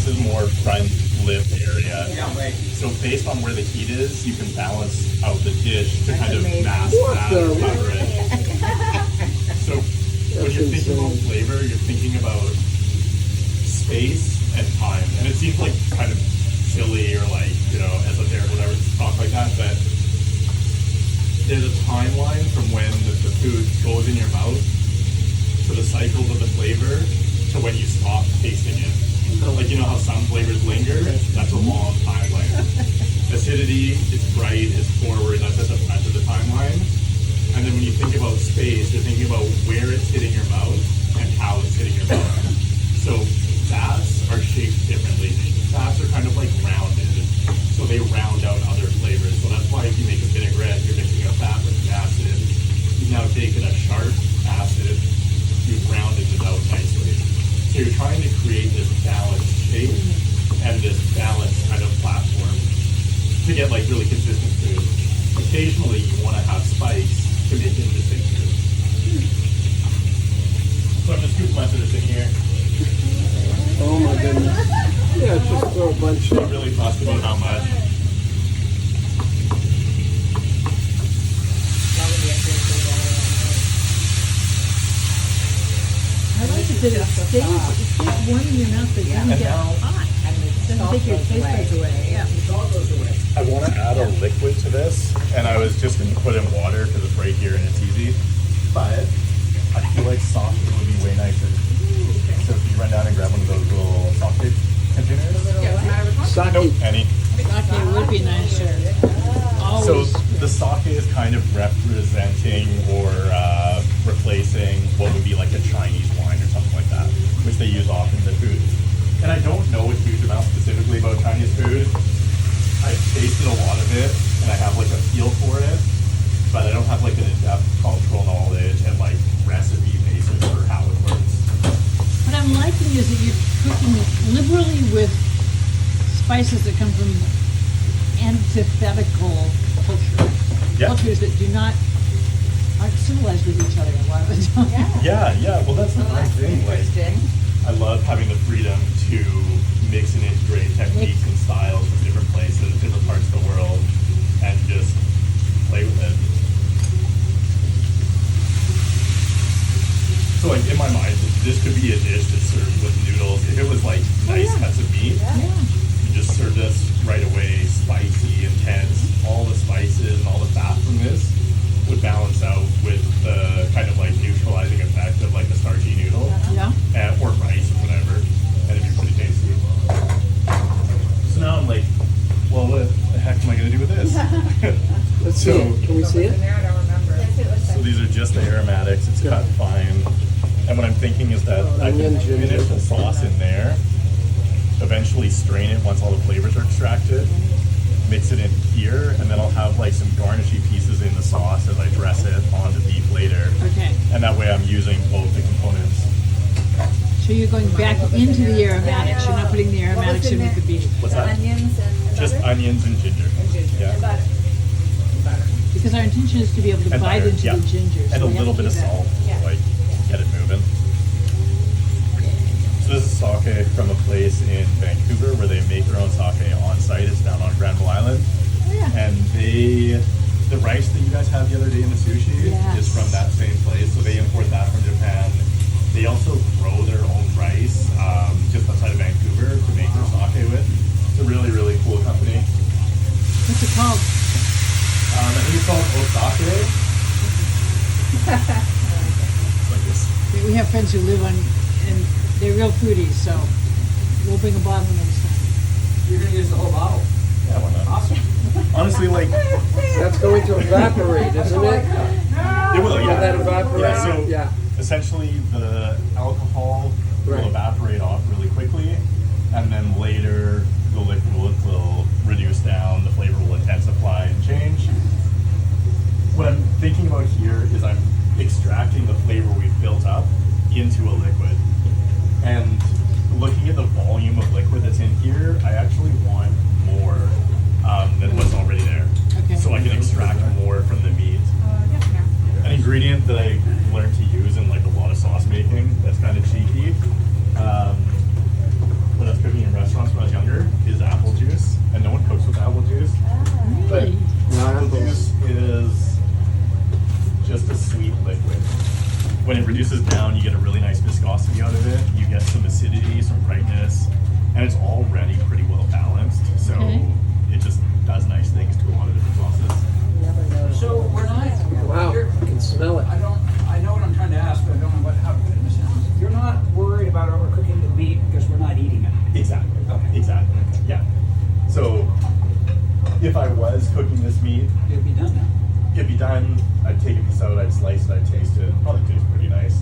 this is more front lip area. So based on where the heat is, you can balance out the dish to kind of mask that or cover it. So when you're thinking about flavor, you're thinking about space and time. And it seems like kind of silly or like, you know, esoteric, whatever, to talk like that, but there's a timeline from when the food goes in your mouth to the cycles of the flavor to when you stop tasting it. Like, you know how some flavors linger? That's a long timeline. Acidity, it's bright, it's forward, that's at the front of the timeline. And then when you think about space, you're thinking about where it's hitting your mouth and how it's hitting your mouth. So fats are shaped differently. Fats are kind of like rounded, so they round out other flavors. So that's why if you make a vinaigrette, you're mixing a fat with an acid. You've now taken a sharp acid, you've rounded it out nicely. So you're trying to create this balanced shape and this balanced kind of platform to get like really consistent food. Occasionally you want to have spice to make interesting food. So I'm just scooping my sort of thing here. Oh my goodness. Yeah, just throw a bunch. Not really fussed about how much. I like it that it stays warm in your mouth, but it doesn't get hot. It doesn't take your taste buds away. Yeah. I want to add a liquid to this, and I was just going to put in water because it's right here and it's easy. But I feel like sake would be way nicer. So if you run down and grab one of those little sake containers. Sake. Nope, any. Sake would be nicer. So Always. the sake is kind of representing or replacing what would be like a Chinese wine or something like that, which they use often in food. And I don't know a huge amount specifically about Chinese food. I've tasted a lot of it, and I have like a feel for it, but I don't have like an in-depth cultural knowledge and like recipe basis for how it works. What I'm liking is that you're cooking liberally with spices that come from antithetical cultures that do not aren't civilized with each other a lot of the time. Yeah. Well, that's the one thing. Like, I love having the freedom to mix and integrate techniques and styles from different places, different parts of the world, and just play with it. So, like in my mind, this could be a dish that's served with noodles. If it was like nice cuts of meat, you just serve this right away, spicy, intense. All the spices and all the fat from this would balance out with the kind of like neutralizing effect of like the starchy noodle, or rice or whatever, and it'd be pretty tasty. So now I'm like, well, what the heck am I gonna do with this? Let's see it. Can we see it? So these are just the aromatics. It's cut fine, and what I'm thinking is that I can finish the sauce in there, eventually strain it once all the flavors are extracted, mix it in here, and then I'll have like some garnishy pieces in the sauce as I dress it on the beef later. Okay. And that way I'm using both the components. So you're going back into the aromatics. You're not putting the aromatics in with the beef. What's that? Onions and Just butter? onions and ginger. Yeah. And butter. Because our intention is to be able to And bite butter, into the ginger. And a so we have little to bit of do that. salt to like get it moving. So this is sake from a place in Vancouver where they make their own sake on site. It's down on Granville Island. Oh, yeah. And the rice that you guys had the other day in the sushi is from that same place. So they import that from Japan. They also grow their own rice just outside of Vancouver to make their sake with. It's a really, really cool company. What's it called? I think it's called Osake. It's like this. We have friends who live on, and they're real foodies, so we'll bring a bottle next time. You're gonna use the whole bottle. Yeah, why not? Awesome. Honestly, like, That's going to evaporate, isn't it? it will, Will yeah. that evaporate? Yeah, so Yeah. essentially the alcohol Right. will evaporate off really quickly, and then later the liquid will reduce down, the flavor will intensify and change. What I'm thinking about here is I'm extracting the flavor we've built up into a liquid. And looking at the volume of liquid that's in here, I actually want more than what's already there. Okay. So I can extract more from the meat. An ingredient that I learned to use in like a lot of sauce making that's kind of cheeky. When I was cooking in restaurants if I was cooking this meat, It'll be done now. it'd be done. I'd take a piece out, I'd slice it, I'd taste it. It'd probably taste pretty nice.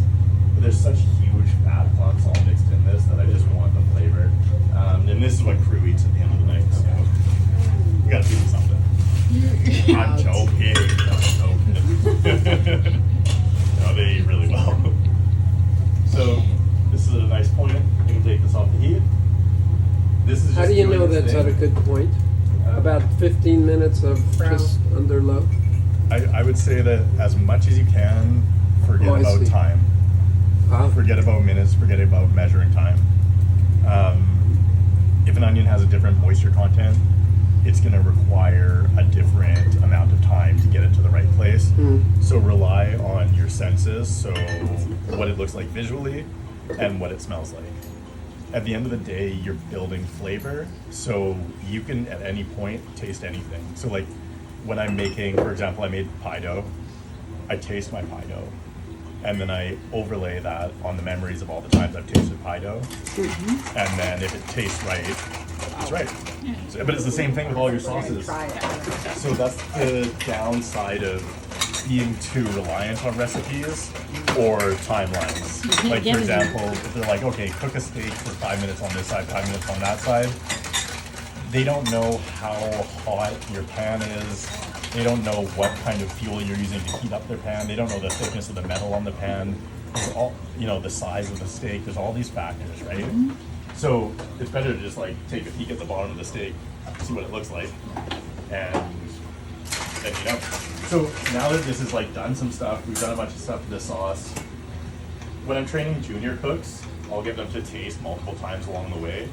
But there's such huge fat clumps all mixed in this that I just want the flavor. And this is what crew eats at the end of the night. So we gotta feed them something. I'm joking. I'm joking. No, they eat really well. So this is at a nice point. You can take this off the heat. This is just How do you doing know its that's thing. at a good point? About 15 minutes of just under low? I would say that as much as you can, forget Oh, I about see. time. Forget about minutes, forget about measuring time. If an onion has a different moisture content, it's going to require a different amount of time to get it to the right place. So rely on your senses, so what it looks like visually and what it smells like. At the end of the day, you're building flavor, so you can at any point taste anything. So like when I'm making, for example, I made pie dough, I taste my pie dough, and then I overlay that on the memories of all the times I've tasted pie dough. And then if it tastes right, it's right. So, but it's the same thing with all your sauces. So that's the downside of being too reliant on recipes or timelines. can't Like get for it. example, if they're like, okay, cook a steak for 5 minutes on this side, 5 minutes on that side. They don't know how hot your pan is. They don't know what kind of fuel you're using to heat up their pan. They don't know the thickness of the metal on the pan. There's all, the size of the steak. There's all these factors, right? So it's better to just like take a peek at the bottom of the steak, see what it looks like, and then you know. So now that this is like done some stuff, we've done a bunch of stuff with this sauce. When I'm training junior cooks, I'll get them to taste multiple times along the way.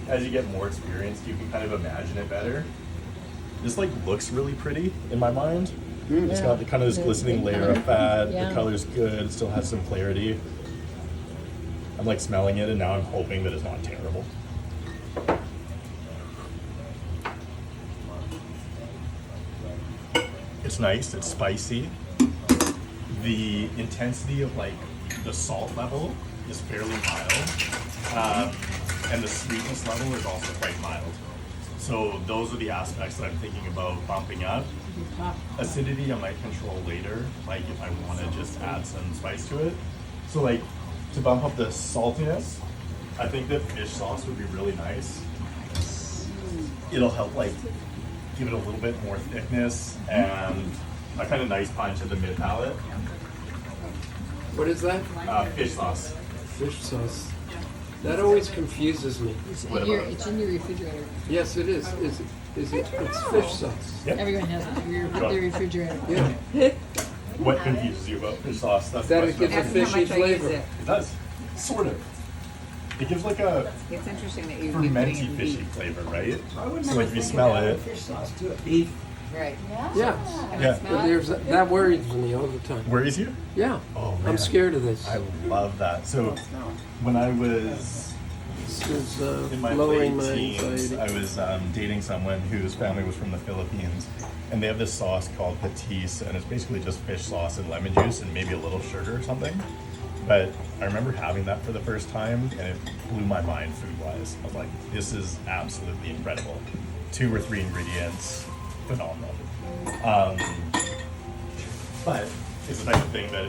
As you get more experienced, you can kind of imagine it better. This like looks really pretty in my mind. It's got the kind of this glistening layer of fat. Yeah. The color's good. It still has some clarity. I'm like smelling it, and now I'm hoping that it's not terrible. It's nice. It's spicy. The intensity of like the salt level is fairly mild, and the sweetness level is also quite mild. So those are the aspects that I'm thinking about bumping up. Acidity I might control later, like if I want to just add some spice to it. So like to bump up the saltiness, I think that fish sauce would be really nice. It'll help like give it a little bit more thickness and a kind of nice punch at the mid palate. What is that? Fish sauce. Fish sauce. That always confuses me. It's What in your, about it? it's in your refrigerator. Yes, it is. Is it? It's fish sauce. Yep. Everyone has it in their refrigerator. Yeah. What confuses you about fish sauce? That's the That it question. gives a fishy flavor. It does. Sort of. It gives like a It's interesting that you'd be putting fermenty in fishy beef. flavor, right? I would So never like if you think smell of it, fish sauce to it. Beef. Right. Yeah. yeah. But there's that worries me all the time. Worries you? Yeah. Oh man. I'm scared of this. I love that. So when I was This is in my lowering late my teens, anxiety. I was dating someone whose family was from the Philippines, and they have this sauce called patis, and it's basically just fish sauce and lemon juice and maybe a little sugar or something. But I remember having that for the first time, and it blew my mind food-wise. I was like, this is absolutely incredible. 2 or 3 ingredients, phenomenal. But it's the type of thing that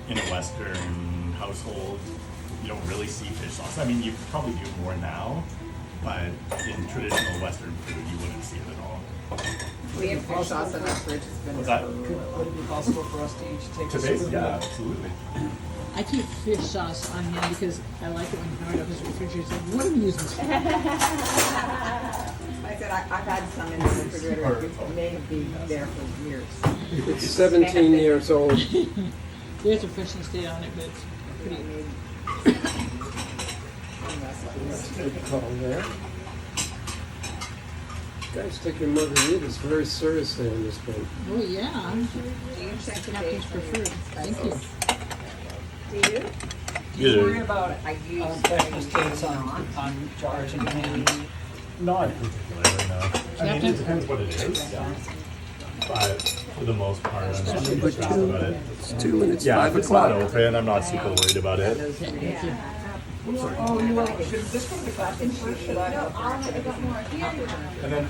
in a Western household, you don't really see fish sauce. I mean, you probably do more now, but in traditional Western food, you wouldn't see it at all. We have fish sauce in our fridge. It's been What's that? Would it be possible for us to each take To a taste? sip? Yeah, absolutely. I keep fish sauce on hand because I like it when Howard opens the refrigerator. It's like, what are you using this for? I said I've had some in the refrigerator. It may have been there for years. It's 17 years old. There's a freshness date on it, but it's pretty. Good call there. Guys taking margaritas very seriously on this one. Oh, yeah. Do you check the Captain's dates for your preferred. Thank you. spices? Do you? Do Yeah. you worry about I use Freshness dates on jars and cans. Not particularly, no. I mean, it depends what it is. But for the most part, I'm not super stressed about it. It's 2 and it's Yeah, 5 if it's not o'clock. open, I'm not super worried about it. those ingredients? Sorry. Oh, you will, should this go to the classroom first? Should I? And then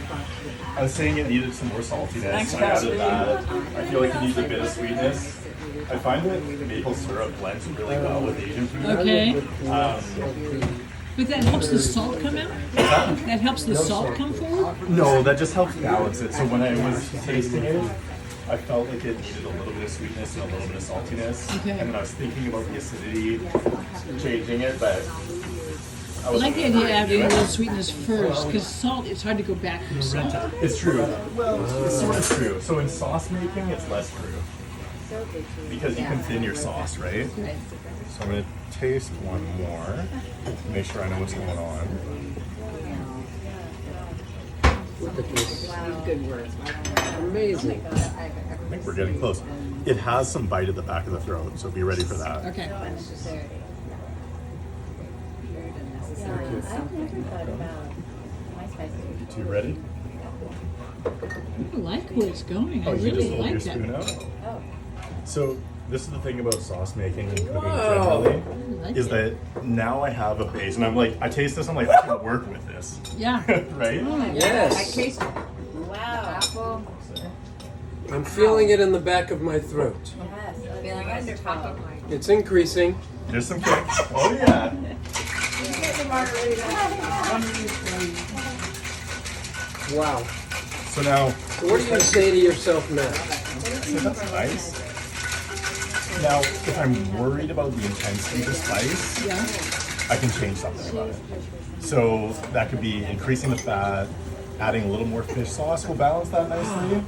I was saying it needed some more saltiness. Thanks, I added Cassie. that. I feel like it needs a bit of sweetness. I find that maple syrup blends really well with Asian food. Okay. Um, But that helps the salt come out? That helps the salt come forward? no, that just helps balance it. So when I was tasting it, I felt like it needed a little bit of sweetness and a little bit of saltiness. Okay. And then I was thinking about the acidity, changing it, but I like the idea of adding a little sweetness first, because salt, it's hard to go back from salt. It's true. Well, it's sort of true. So in sauce making, it's less true. Because you can thin your sauce, right? Right. So I'm going to taste one more to make sure I know what's going on. Look at this. Good words. Amazing. I think we're getting close. It has some bite at the back of the throat, so be ready for that. Okay. I've never thought about my spices. You ready? I like where it's going. I Oh, you just really hold your like spoon that. out? Oh, So this is the thing about sauce making and cooking Wow. generally, like is it. that now I have a base, and I'm like, I taste this, I'm like, I can work with this, Yeah. right? I Yes. taste wow. apple. I'm feeling it in the back of my throat. Yes, feeling it at the top of my. It's increasing. There's some kicks. Oh yeah. Wow. So now, What do you say to yourself now? so that's nice. Now, if I'm worried about the intensity of the spice, Yeah. I can change something about it. So that could be increasing the fat, adding a little more fish sauce will balance that nicely.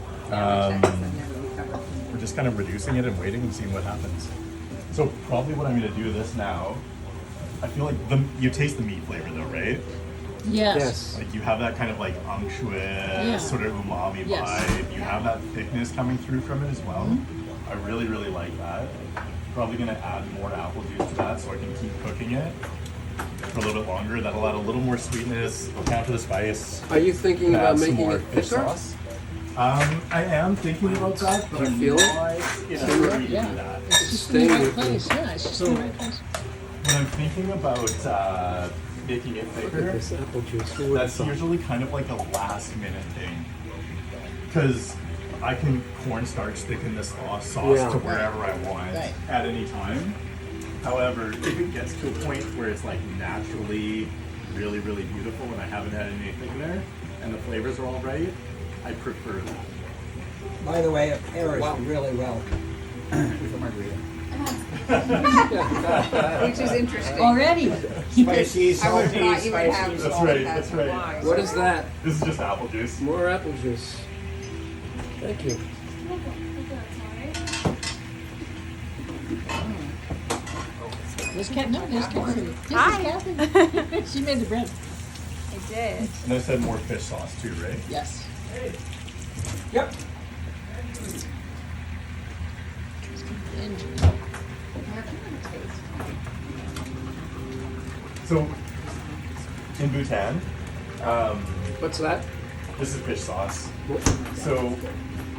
We're just kind of reducing it and waiting and seeing what happens. So probably what I'm going to do this now, I feel like you taste the meat flavor though, right? Yes. Yes. Like you have that kind of like unctuous sort of umami Yes. vibe. You have that thickness coming through from it as well. I really, really like that. Probably gonna add more apple juice to that so I can keep cooking it for a little bit longer. That'll add a little more sweetness, account for the spice. Are you thinking Add about some making more it thicker? I am thinking about that, but I'm feel it? not in a hurry to Yeah. do that. It's just in Stay the right with me. place. Yeah, it's just in the right place. When I'm thinking about making it Look at thicker, this apple juice. Who would've that's thought? usually kind of like a last minute thing. Because I can cornstarch thicken this sauce Yeah. to wherever I want Right. at any time. However, if it gets to a point where it's like naturally really, really beautiful and I haven't had any thickener and the flavors are all right, I prefer that. By the way, it pairs really well with a margarita. Which is interesting. Already. Spicy, I salty, would thought you would have spicy. That's salt right, as that's right. wine. What is that? This is just apple juice. More apple juice. Thank you. There's Kat. No, there's Kathy. This is Kathy. She made the bread. I did. And I said more fish sauce too, right? Yes. Yep. So in Bhutan, What's that? this is fish sauce. So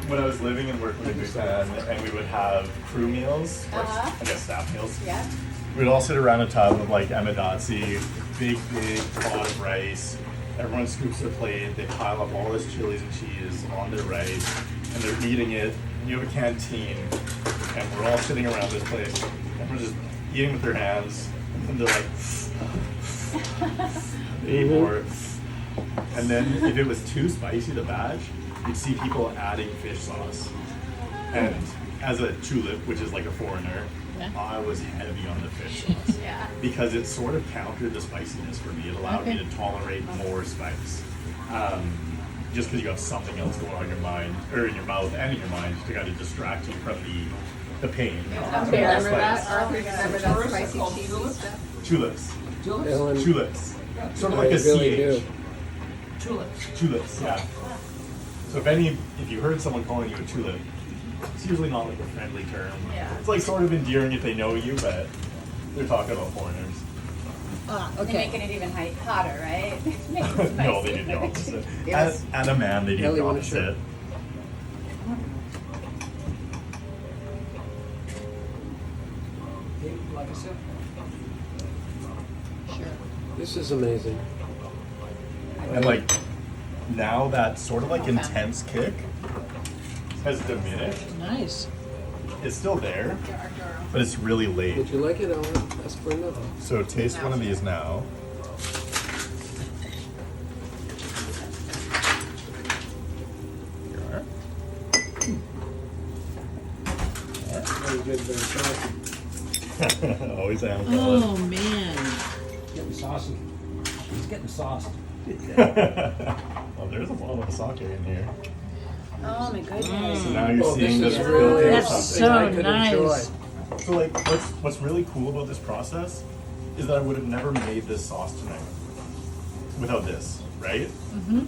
when I was living and working in Bhutan, and we would have crew meals, or I guess staff meals, Yeah. we'd all sit around a tub of like emidatsi, big pot of rice. Everyone scoops their plate, they pile up all this chilies and cheese on their rice, and they're eating it. You have a canteen, and we're all sitting around this place, and we're just eating with their hands, and they're like, they eat more. And then if it was too spicy, the batch, you'd see people adding fish sauce. And as a tulip, which is like a foreigner, Yeah. I was heavy on the fish sauce. Yeah. Because it sort of countered the spiciness for me. It allowed me Okay. to tolerate more spice. Just because you have something else going on in your mind, or in your mouth and in your mind, to kind of distract you from the pain. Okay, remember that? Spice. Arthur, remember that spicy cheesy stuff? Tulips. Ellen, Tulips. Sort of I like a really CH. do. Tulips. Tulips, yeah. So if you heard someone calling you a tulip, it's usually not like a friendly term. Yeah. It's like sort of endearing if they know you, but they're talking about foreigners. Ah, They're okay. making it even hotter, right? No, they did the opposite. Yes. And a man, they did Ellie, the wanna opposite. share? Hey, like I said. This is amazing. And like now that sort of like intense kick has diminished. Nice. It's still there, but it's really late. Would you like it? I'll ask for another. So taste one of these now. Here you are. Very good, very saucy. Always am. Oh man. Getting saucy. He's getting sauced. Oh, there's a bottle of sake in here. Oh my goodness. So now you're Oh, seeing this this is real really thing or That's something. so I could enjoy. nice. So like, what's really cool about this process is that I would have never made this sauce tonight without this, right? Mm-hmm.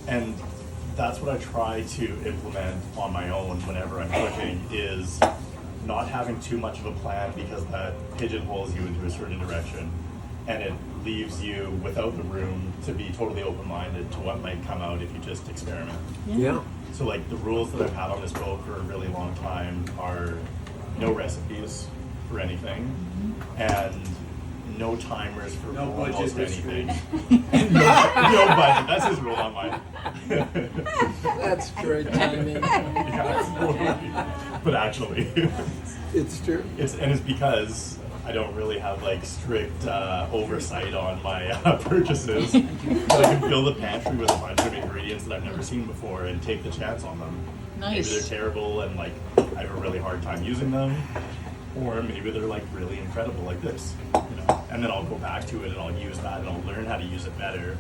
And that's what I try to implement on my own whenever I'm cooking is not having too much of a plan because that pigeonholes you into a certain direction and it leaves you without the room to be totally open-minded to what might come out if you just experiment. Yeah. So like the rules that I've had on this boat for a really long time are no recipes for anything and no timers for No budget almost history. anything. no budget. That's his rule, not mine. That's great timing. Yeah, totally. But actually, It's true. it's because I don't really have like strict oversight on my purchases. But I can fill the pantry with a bunch of ingredients that I've never seen before and take the chance on them. Nice. Maybe they're terrible and like I have a really hard time using them, or maybe they're like really incredible like this, you know. And then I'll go back to it and I'll use that and I'll learn how to use it better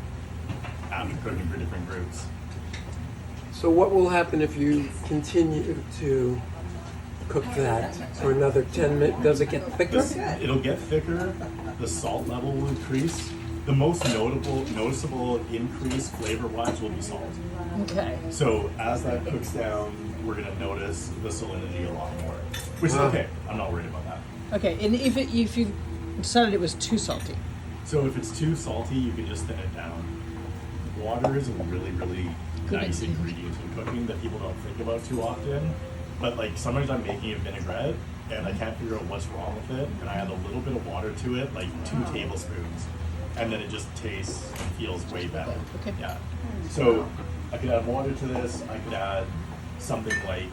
after cooking for different groups. So what will happen if you continue to cook that for another 10 minutes? Does it get thicker? It'll get thicker. The salt level will increase. The most noticeable increase flavor-wise will be salt. Okay. So as that cooks down, we're gonna notice the salinity a lot more, which is Wow. okay. I'm not worried about that. Okay. And if you decided it was too salty, So if it's too salty, you can just thin it down. Water is a really, really Good nice idea. ingredient in cooking that people don't think about too often. But like sometimes I'm making a vinaigrette and I can't figure out what's wrong with it, and I add a little bit of water to it, like 2 tablespoons, and then it just tastes and feels way better. Okay. Yeah. So I could add water to this. I could add something like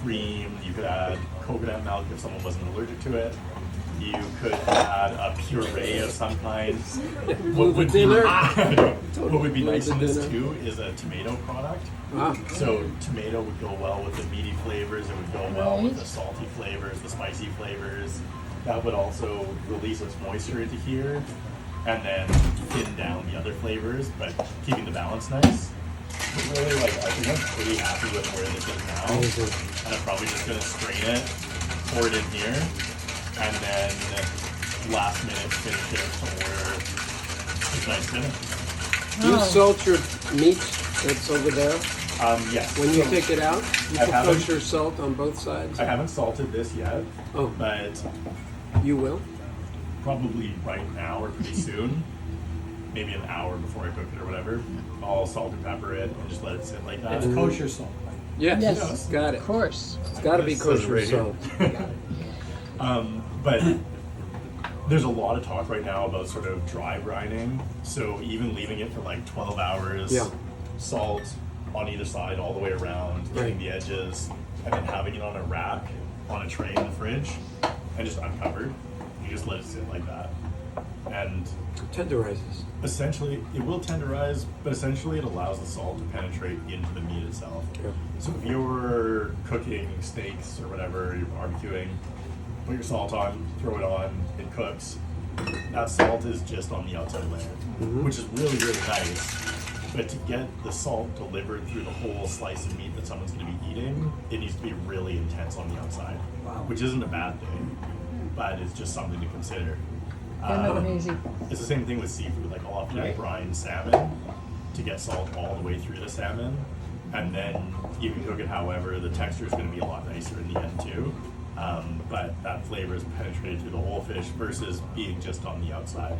cream. You could add coconut milk if someone wasn't allergic to it. You could add a puree of some kind. What would be, dinner. what would be nice in this dinner. too is a tomato product. Ah, So tomato would go well with the meaty flavors. It would go well with Right. the salty flavors, the spicy flavors. That would also release its moisture into here, and then thin down the other flavors, but keeping the balance nice. But really, like I think I'm pretty happy with where this is now, Amazing. and I'm probably just gonna strain it, pour it in here, and then last minute finish it somewhere. It's nice finish. do you Oh. salt your meat that's over there? Yes. When you So take it out, you I put haven't- kosher salt on both sides? I haven't salted this yet, Oh, but you will? probably right now or pretty soon, maybe an hour before I cook it or whatever, I'll salt and pepper it and just let it sit like that. It's kosher salt, right? Yes, Yes. got it. of course. It's got to be It says it kosher right here. salt. But there's a lot of talk right now about sort of dry brining. So even leaving it for like 12 hours, Yeah. salt on either side all the way around, getting Right. the edges, and then having it on a rack on a tray in the fridge and just uncovered. You just let it sit like that. And Tenderizes. essentially, it will tenderize, but essentially it allows the salt to penetrate into the meat itself. Yeah. So if you're cooking steaks or whatever, you're barbecuing, put your salt on, throw it on, it cooks. That salt is just on the outside layer, which is really, really nice. But to get the salt delivered through the whole slice of meat that someone's going to be eating, it needs to be really intense on the outside, Wow. which isn't a bad thing, but it's just something to consider. They're not easy. It's the same thing with seafood. Like I'll often brine salmon to get salt all the way through the salmon, and then you can cook it however. The texture is going to be a lot nicer in the end too, but that flavor is penetrated through the whole fish versus being just on the outside.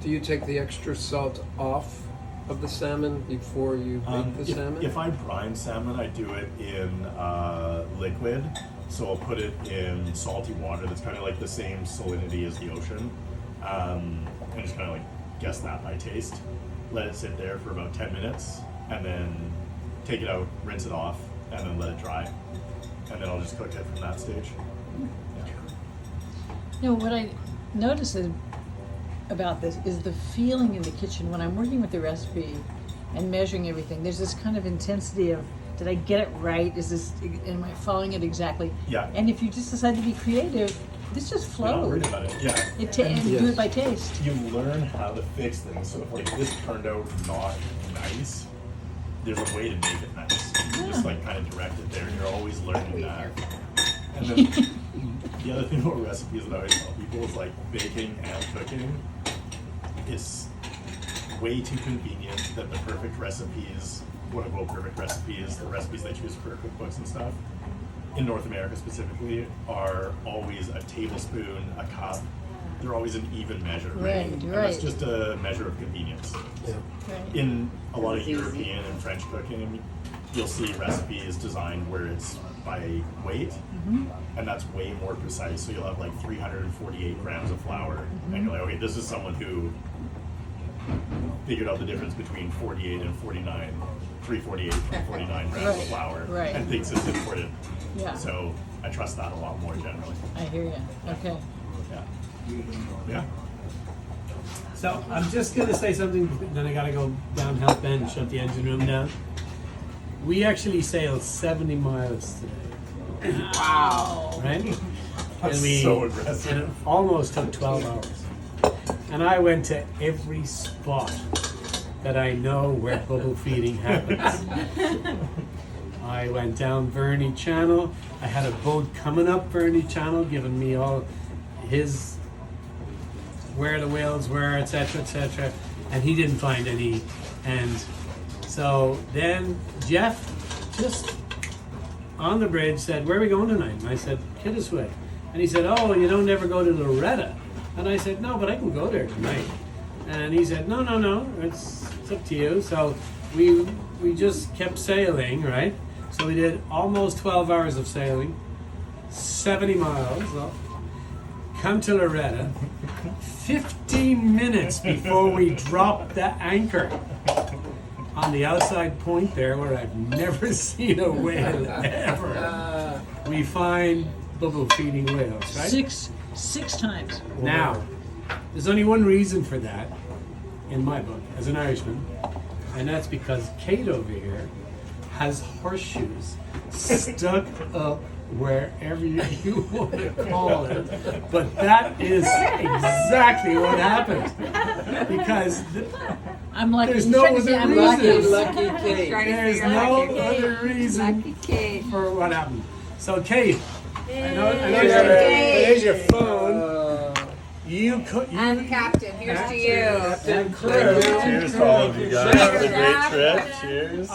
Do you take the extra salt off of the salmon before you make the salmon? If I brine salmon, I do it in liquid. So I'll put it in salty water that's kind of like the same salinity as the ocean. and just kind of like guess that by taste. Let it sit there for about 10 minutes, and then take it out, rinse it off, and then let it dry. And then I'll just cook it from that stage. You know, what I notice about this is the feeling in the kitchen when I'm working with the recipe and measuring everything. There's this kind of intensity of, did I get it right? Am I following it exactly? Yeah. And if you just decide to be creative, this just You're not worried flows. about it. Yeah. And do it by taste. You learn how to fix things. So if like this turned out not nice, there's a way to make it nice. You just like kind of direct it there, and you're always learning that. And then the other thing about recipes that I always tell people is like baking and cooking is way too convenient that the perfect recipes, quote unquote perfect recipes, the recipes they choose for cookbooks and stuff, in North America specifically, are always a tablespoon, a cup. They're always an even measure, right? And that's Right. just a measure of convenience. Right. In a lot of European and French cooking, you'll see recipes designed where it's by weight, and that's way more precise. So you'll have like 348 grams of flour, and you're like, okay, this is someone who figured out the difference between 48 and 49, 348 and 49 grams of flour, Right. and thinks it's important. Yeah. So I trust that a lot more generally. I hear you. Okay. Yeah. Yeah. So I'm just gonna say something, then I gotta go down Help End, shut the engine room down. We actually sailed 70 miles today, Wow. right? That's and so aggressive. And it almost took 12 hours. And I went to every spot that I know where bubble feeding happens. I went down Verney Channel. I had a boat coming up Verney Channel, giving me all his where the whales were, etc., and he didn't find any. And so then Jeff, just on the bridge, said, "Where are we going tonight?" And I said, "Kiddisway." And he said, "Oh, you don't ever go to Loretta?" And I said, "No, but I can go there tonight." And he said, "No, it's up to you." So we just kept sailing, right? So we did almost 12 hours of sailing, 70 miles, come to Loretta, 15 minutes before we dropped the anchor on the outside point there, where I've never seen a whale ever. We find bubble feeding whales, right? Six times. Now, there's only one reason for that, in my book, as an Irishman, and that's because Kate over here has horseshoes stuck up wherever you want to call it. But that is exactly what happened. Because I'm lucky. there's no other I'm reason. Lucky Kate. There's no other reason for what happened. So Kate, I know there's your phone. I'm captain. Here's to you. And crew. Cheers to all of you guys. Have a great trip. Cheers.